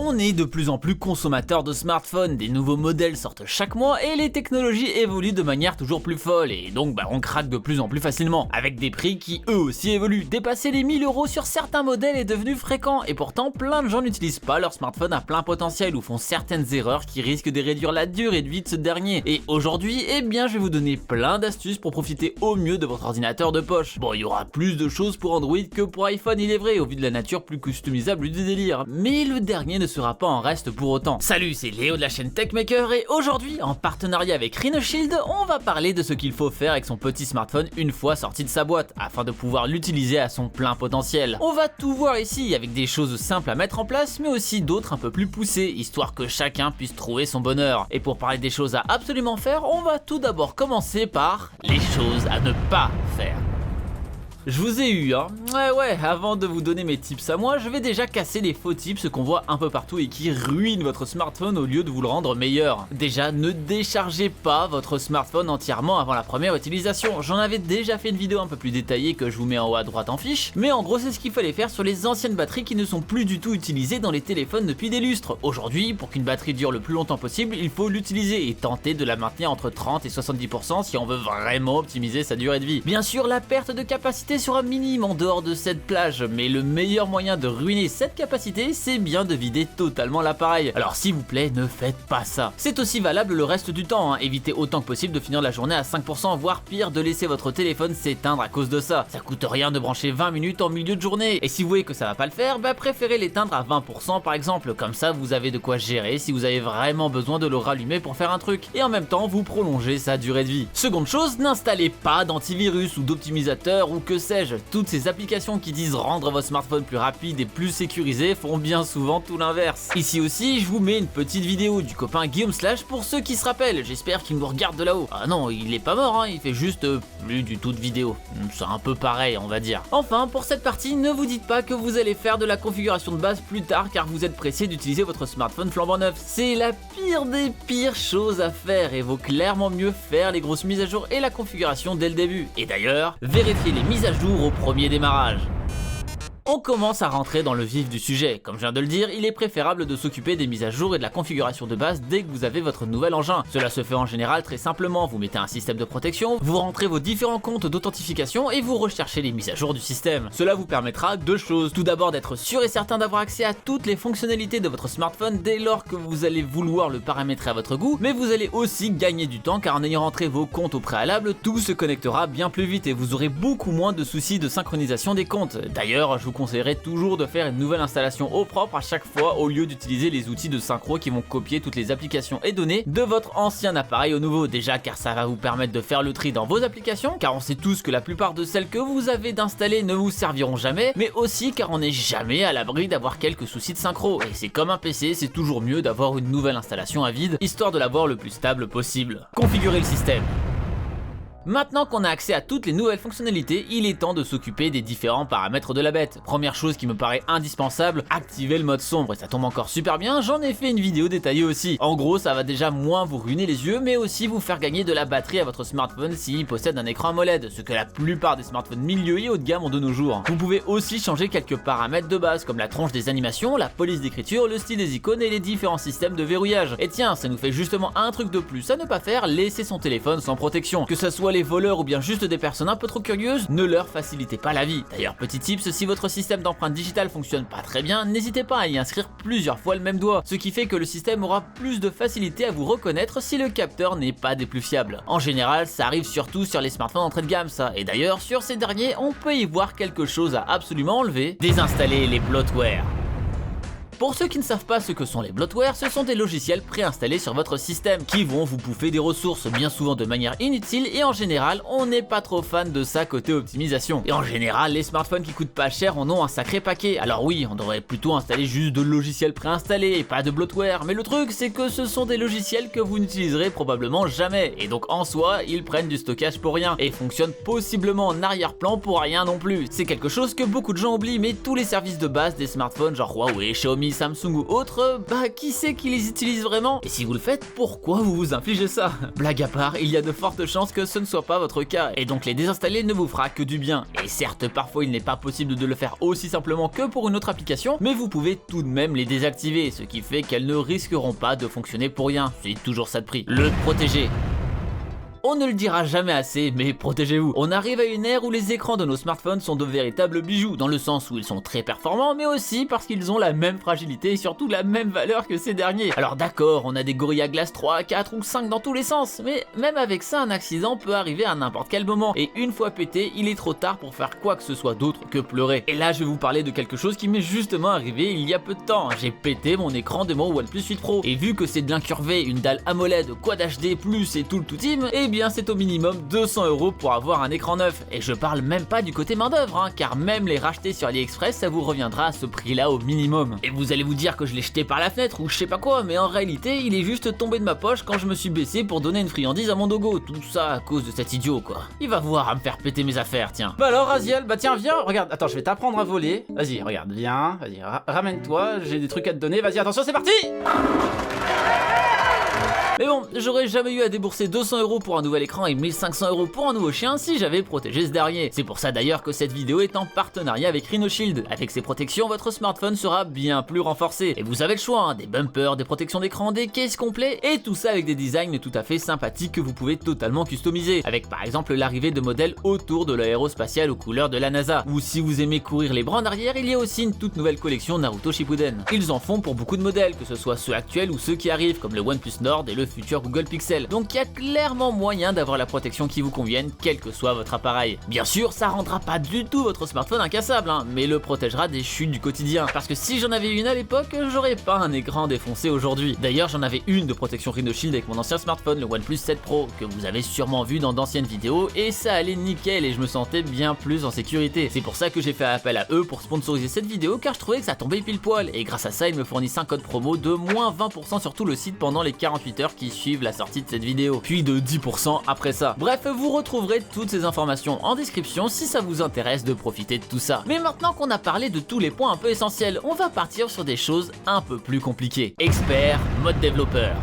On est de plus en plus consommateurs de smartphones, des nouveaux modèles sortent chaque mois et les technologies évoluent de manière toujours plus folle et donc on craque de plus en plus facilement, avec des prix qui eux aussi évoluent. Dépasser les 1000 € sur certains modèles est devenu fréquent et pourtant plein de gens n'utilisent pas leur smartphone à plein potentiel ou font certaines erreurs qui risquent de réduire la durée de vie de ce dernier. Et aujourd'hui, je vais vous donner plein d'astuces pour profiter au mieux de votre ordinateur de poche. Bon, il y aura plus de choses pour Android que pour iPhone, il est vrai, au vu de la nature plus customisable du délire, mais le dernier ne sera pas en reste pour autant. Salut, c'est Léo de la chaîne TechMaker et aujourd'hui, en partenariat avec RhinoShield, on va parler de ce qu'il faut faire avec son petit smartphone une fois sorti de sa boîte, afin de pouvoir l'utiliser à son plein potentiel. On va tout voir ici, avec des choses simples à mettre en place, mais aussi d'autres un peu plus poussées, histoire que chacun puisse trouver son bonheur. Et pour parler des choses à absolument faire, on va tout d'abord commencer par les choses à ne pas faire. Je vous ai eu, hein. Ouais, avant de vous donner mes tips à moi, je vais déjà casser les faux tips qu'on voit un peu partout et qui ruinent votre smartphone au lieu de vous le rendre meilleur. Déjà, ne déchargez pas votre smartphone entièrement avant la première utilisation. J'en avais déjà fait une vidéo un peu plus détaillée que je vous mets en haut à droite en fiche, mais en gros c'est ce qu'il fallait faire sur les anciennes batteries qui ne sont plus du tout utilisées dans les téléphones depuis des lustres. Aujourd'hui, pour qu'une batterie dure le plus longtemps possible, il faut l'utiliser et tenter de la maintenir entre 30 et 70% si on veut vraiment optimiser sa durée de vie. Bien sûr, la perte de capacité sera minime en dehors de cette plage, mais le meilleur moyen de ruiner cette capacité, c'est bien de vider totalement l'appareil. Alors s'il vous plaît, ne faites pas ça. C'est aussi valable le reste du temps, hein. Évitez autant que possible de finir la journée à 5%, voire pire, de laisser votre téléphone s'éteindre à cause de ça. Ça coûte rien de brancher 20 minutes en milieu de journée, et si vous voyez que ça va pas le faire, préférez l'éteindre à 20% par exemple, comme ça vous avez de quoi gérer si vous avez vraiment besoin de le rallumer pour faire un truc, et en même temps vous prolongez sa durée de vie. Seconde chose, n'installez pas d'antivirus ou d'optimisateur ou que sais-je. Toutes ces applications qui disent rendre votre smartphone plus rapide et plus sécurisé font bien souvent tout l'inverse. Ici aussi, je vous mets une petite vidéo du copain Guillaume Slash pour ceux qui se rappellent, j'espère qu'il nous regarde de là-haut. Ah non, il est pas mort, hein, il fait juste plus du tout de vidéo. C'est un peu pareil, on va dire. Enfin, pour cette partie, ne vous dites pas que vous allez faire de la configuration de base plus tard car vous êtes pressé d'utiliser votre smartphone flambant neuf. C'est la pire des pires choses à faire et vaut clairement mieux faire les grosses mises à jour et la configuration dès le début. Et d'ailleurs, vérifiez les mises à jour au premier démarrage. On commence à rentrer dans le vif du sujet. Comme je viens de le dire, il est préférable de s'occuper des mises à jour et de la configuration de base dès que vous avez votre nouvel engin. Cela se fait en général très simplement, vous mettez un système de protection, vous rentrez vos différents comptes d'authentification et vous recherchez les mises à jour du système. Cela vous permettra deux choses. Tout d'abord d'être sûr et certain d'avoir accès à toutes les fonctionnalités de votre smartphone dès lors que vous allez vouloir le paramétrer à votre goût, mais vous allez aussi gagner du temps car en ayant rentré vos comptes au préalable, tout se connectera bien plus vite et vous aurez beaucoup moins de soucis de synchronisation des comptes. D'ailleurs, je vous conseillerais toujours de faire une nouvelle installation au propre à chaque fois au lieu d'utiliser les outils de synchro qui vont copier toutes les applications et données de votre ancien appareil au nouveau. Déjà car ça va vous permettre de faire le tri dans vos applications, car on sait tous que la plupart de celles que vous avez d'installer ne vous serviront jamais, mais aussi car on n'est jamais à l'abri d'avoir quelques soucis de synchro. Et c'est comme un PC, c'est toujours mieux d'avoir une nouvelle installation à vide, histoire de l'avoir le plus stable possible. Configurer le système. Maintenant qu'on a accès à toutes les nouvelles fonctionnalités, il est temps de s'occuper des différents paramètres de la bête. Première chose qui me paraît indispensable, activer le mode sombre. Et ça tombe encore super bien, j'en ai fait une vidéo détaillée aussi. En gros, ça va déjà moins vous ruiner les yeux, mais aussi vous faire gagner de la batterie à votre smartphone s'il possède un écran AMOLED, ce que la plupart des smartphones milieu et haut de gamme ont de nos jours. Vous pouvez aussi changer quelques paramètres de base, comme la tronche des animations, la police d'écriture, le style des icônes et les différents systèmes de verrouillage. Et tiens, ça nous fait justement un truc de plus à ne pas faire, laisser son téléphone sans protection. Que ça soit les voleurs ou bien juste des personnes un peu trop curieuses, ne leur facilitez pas la vie. D'ailleurs, petit tips, si votre système d'empreinte digitale fonctionne pas très bien, n'hésitez pas à y inscrire plusieurs fois le même doigt, ce qui fait que le système aura plus de facilité à vous reconnaître si le capteur n'est pas des plus fiables. En général, ça arrive surtout sur les smartphones entrée de gamme ça, et d'ailleurs sur ces derniers, on peut y voir quelque chose à absolument enlever, désinstaller les bloatware. Pour ceux qui ne savent pas ce que sont les bloatware, ce sont des logiciels préinstallés sur votre système qui vont vous bouffer des ressources bien souvent de manière inutile et en général on n'est pas trop fan de ça côté optimisation. Et en général les smartphones qui coûtent pas cher en ont un sacré paquet. Alors oui, on devrait plutôt installer juste de logiciels préinstallés et pas de bloatware, mais le truc c'est que ce sont des logiciels que vous n'utiliserez probablement jamais et donc en soi ils prennent du stockage pour rien et fonctionnent possiblement en arrière-plan pour rien non plus. C'est quelque chose que beaucoup de gens oublient, mais tous les services de base des smartphones genre Huawei, Xiaomi Xiaomi, Samsung ou autres, bah qui sait qui les utilise vraiment? Et si vous le faites, pourquoi vous vous infligez ça? Blague à part, il y a de fortes chances que ce ne soit pas votre cas, et donc les désinstaller ne vous fera que du bien. Et certes, parfois il n'est pas possible de le faire aussi simplement que pour une autre application, mais vous pouvez tout de même les désactiver, ce qui fait qu'elles ne risqueront pas de fonctionner pour rien, c'est toujours ça de prix. Le protéger. On ne le dira jamais assez, mais protégez-vous. On arrive à une ère où les écrans de nos smartphones sont de véritables bijoux, dans le sens où ils sont très performants, mais aussi parce qu'ils ont la même fragilité et surtout la même valeur que ces derniers. Alors d'accord, on a des Gorilla Glass 3, 4 ou 5 dans tous les sens, mais même avec ça, un accident peut arriver à n'importe quel moment, et une fois pété, il est trop tard pour faire quoi que ce soit d'autre que pleurer. Et là, je vais vous parler de quelque chose qui m'est justement arrivé il y a peu de temps. J'ai pété mon écran de mon OnePlus 8 Pro, et vu que c'est de l'incurvé, une dalle AMOLED, Quad HD+, et tout le tout team, eh bien c'est au minimum 200 € pour avoir un écran neuf. Et je parle même pas du côté main d'œuvre, hein, car même les racheter sur AliExpress, ça vous reviendra à ce prix-là au minimum. Et vous allez vous dire que je l'ai jeté par la fenêtre ou je sais pas quoi, mais en réalité, il est juste tombé de ma poche quand je me suis baissé pour donner une friandise à mon dogo. Tout ça à cause de cet idiot, quoi. Il va voir à me faire péter mes affaires, tiens. Bah alors, Raziel, bah tiens, viens, regarde, attends, je vais t'apprendre à voler. Vas-y, regarde, viens, vas-y, ramène-toi, j'ai des trucs à te donner, vas-y, attention, c'est parti! Mais bon, j'aurais jamais eu à débourser 200 € pour un nouvel écran et 1500 € pour un nouveau chien si j'avais protégé ce dernier. C'est pour ça d'ailleurs que cette vidéo est en partenariat avec RhinoShield. Avec ces protections, votre smartphone sera bien plus renforcé. Et vous avez le choix, hein, des bumpers, des protections d'écran, des cases complets, et tout ça avec des designs tout à fait sympathiques que vous pouvez totalement customiser. Avec par exemple l'arrivée de modèles autour de l'aérospatiale aux couleurs de la NASA. Ou si vous aimez courir les bras en arrière, il y a aussi une toute nouvelle collection Naruto Shippuden. Ils en font pour beaucoup de modèles, que ce soit ceux actuels ou ceux qui arrivent, comme le OnePlus Nord et le futur Google Pixel. Donc il y a clairement moyen d'avoir la protection qui vous convienne, quel que soit votre appareil. Bien sûr, ça rendra pas du tout votre smartphone incassable, hein, mais le protégera des chutes du quotidien. Parce que si j'en avais une à l'époque, j'aurais pas un écran défoncé aujourd'hui. D'ailleurs, j'en avais une de protection RhinoShield avec mon ancien smartphone, le OnePlus 7 Pro, que vous avez sûrement vu dans d'anciennes vidéos, et ça allait nickel et je me sentais bien plus en sécurité. C'est pour ça que j'ai fait appel à eux pour sponsoriser cette vidéo, car je trouvais que ça tombait pile poil, et grâce à ça, ils me fournissent un code promo de moins 20% sur tout le site pendant les 48 heures qui suivent la sortie de cette vidéo, puis de 10% après ça. Bref, vous retrouverez toutes ces informations en description si ça vous intéresse de profiter de tout ça. Mais maintenant qu'on a parlé de tous les points un peu essentiels, on va partir sur des choses un peu plus compliquées. Expert, mode développeur.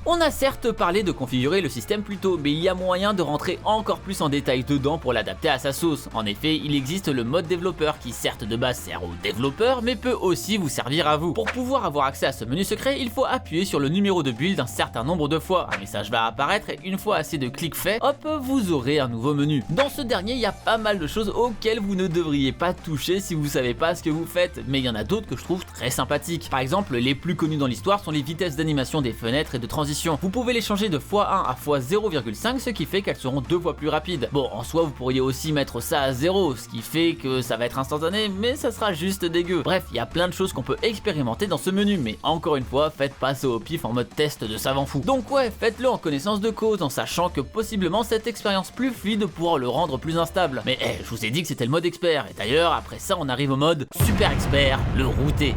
On a certes parlé de configurer le système plus tôt, mais il y a moyen de rentrer encore plus en détail dedans pour l'adapter à sa sauce. En effet, il existe le mode développeur qui certes de base sert aux développeurs, mais peut aussi vous servir à vous. Pour pouvoir avoir accès à ce menu secret, il faut appuyer sur le numéro de build un certain nombre de fois. Un message va apparaître et une fois assez de clics faits, hop, vous aurez un nouveau menu. Dans ce dernier, il y a pas mal de choses auxquelles vous ne devriez pas toucher si vous savez pas ce que vous faites, mais il y en a d'autres que je trouve très sympathiques. Par exemple, les plus connus dans l'histoire sont les vitesses d'animation des fenêtres et de transition. Vous pouvez les changer de x1 à x0,5, ce qui fait qu'elles seront 2 fois plus rapides. Bon, en soi, vous pourriez aussi mettre ça à 0, ce qui fait que ça va être instantané, mais ça sera juste dégueu. Bref, il y a plein de choses qu'on peut expérimenter dans ce menu, mais encore une fois, faites pas ça au pif en mode test de savant fou. Donc ouais, faites-le en connaissance de cause, en sachant que possiblement cette expérience plus fluide pourra le rendre plus instable. Mais je vous ai dit que c'était le mode expert, et d'ailleurs, après ça, on arrive au mode super expert, le router.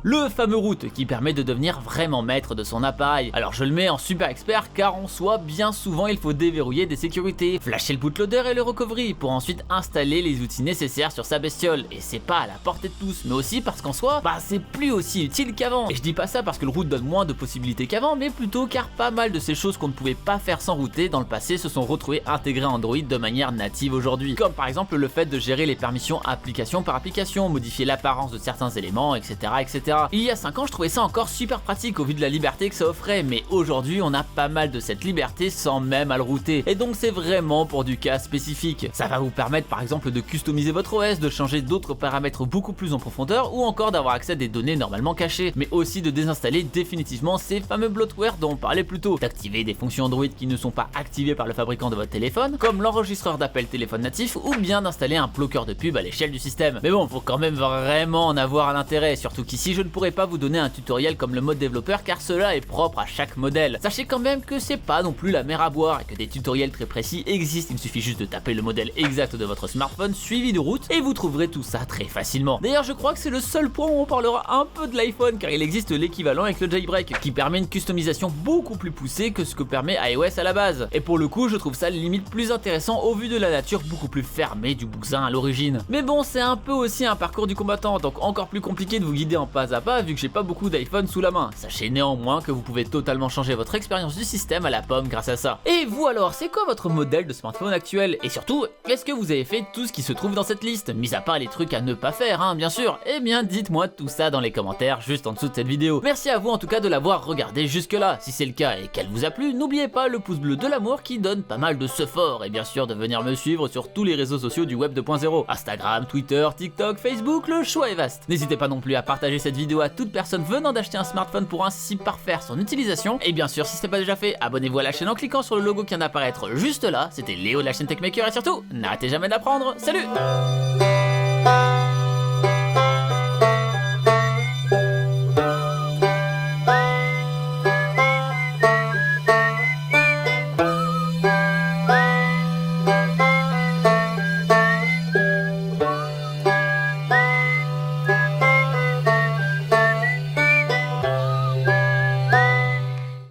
Le fameux root qui permet de devenir vraiment maître de son appareil. Alors je le mets en super expert car en soi bien souvent il faut déverrouiller des sécurités, flasher le bootloader et le recovery pour ensuite installer les outils nécessaires sur sa bestiole. Et c'est pas à la portée de tous, mais aussi parce qu'en soi, c'est plus aussi utile qu'avant. Et je dis pas ça parce que le root donne moins de possibilités qu'avant, mais plutôt car pas mal de ces choses qu'on ne pouvait pas faire sans router dans le passé se sont retrouvées intégrées à Android de manière native aujourd'hui. Comme par exemple le fait de gérer les permissions application par application, modifier l'apparence de certains éléments, etc. etc. Il y a 5 ans, je trouvais ça encore super pratique au vu de la liberté que ça offrait, mais aujourd'hui, on a pas mal de cette liberté sans même à le router. Et donc, c'est vraiment pour du cas spécifique. Ça va vous permettre par exemple de customiser votre OS, de changer d'autres paramètres beaucoup plus en profondeur ou encore d'avoir accès à des données normalement cachées, mais aussi de désinstaller définitivement ces fameux bloatware dont on parlait plus tôt, d'activer des fonctions Android qui ne sont pas activées par le fabricant de votre téléphone, comme l'enregistreur d'appel téléphone natif ou bien d'installer un bloqueur de pub à l'échelle du système. Mais bon, faut quand même vraiment en avoir un intérêt, surtout qu'ici, je ne pourrai pas vous donner un tutoriel comme le mode développeur car cela est propre à chaque modèle. Sachez quand même que c'est pas non plus la mer à boire et que des tutoriels très précis existent, il suffit juste de taper le modèle exact de votre smartphone suivi de route et vous trouverez tout ça très facilement. D'ailleurs je crois que c'est le seul point où on parlera un peu de l'iPhone car il existe l'équivalent avec le jailbreak qui permet une customisation beaucoup plus poussée que ce que permet iOS à la base. Et pour le coup je trouve ça limite plus intéressant au vu de la nature beaucoup plus fermée du bousin à l'origine. Mais bon c'est un peu aussi un parcours du combattant donc encore plus compliqué de vous guider en pas à pas vu que j'ai pas beaucoup d'iPhone sous la main. Sachez néanmoins que vous pouvez totalement changer votre expérience du système à la pomme grâce à ça. Et vous alors, c'est quoi votre modèle de smartphone actuel? Et surtout, est-ce que vous avez fait tout ce qui se trouve dans cette liste? Mis à part les trucs à ne pas faire, hein, bien sûr. Eh bien, dites-moi tout ça dans les commentaires juste en dessous de cette vidéo. Merci à vous en tout cas de l'avoir regardé jusque là. Si c'est le cas et qu'elle vous a plu, n'oubliez pas le pouce bleu de l'amour qui donne pas mal de ce fort. Et bien sûr de venir me suivre sur tous les réseaux sociaux du web 2.0. Instagram, Twitter, TikTok, Facebook, le choix est vaste. N'hésitez pas non plus à partager cette vidéo à toute personne venant d'acheter un smartphone pour ainsi parfaire son utilisation. Et bien sûr, si ce n'est pas déjà fait, abonnez-vous à la chaîne en cliquant sur le logo qui vient d'apparaître juste là. C'était Léo de la chaîne Techmaker et surtout, n'arrêtez jamais d'apprendre. Salut!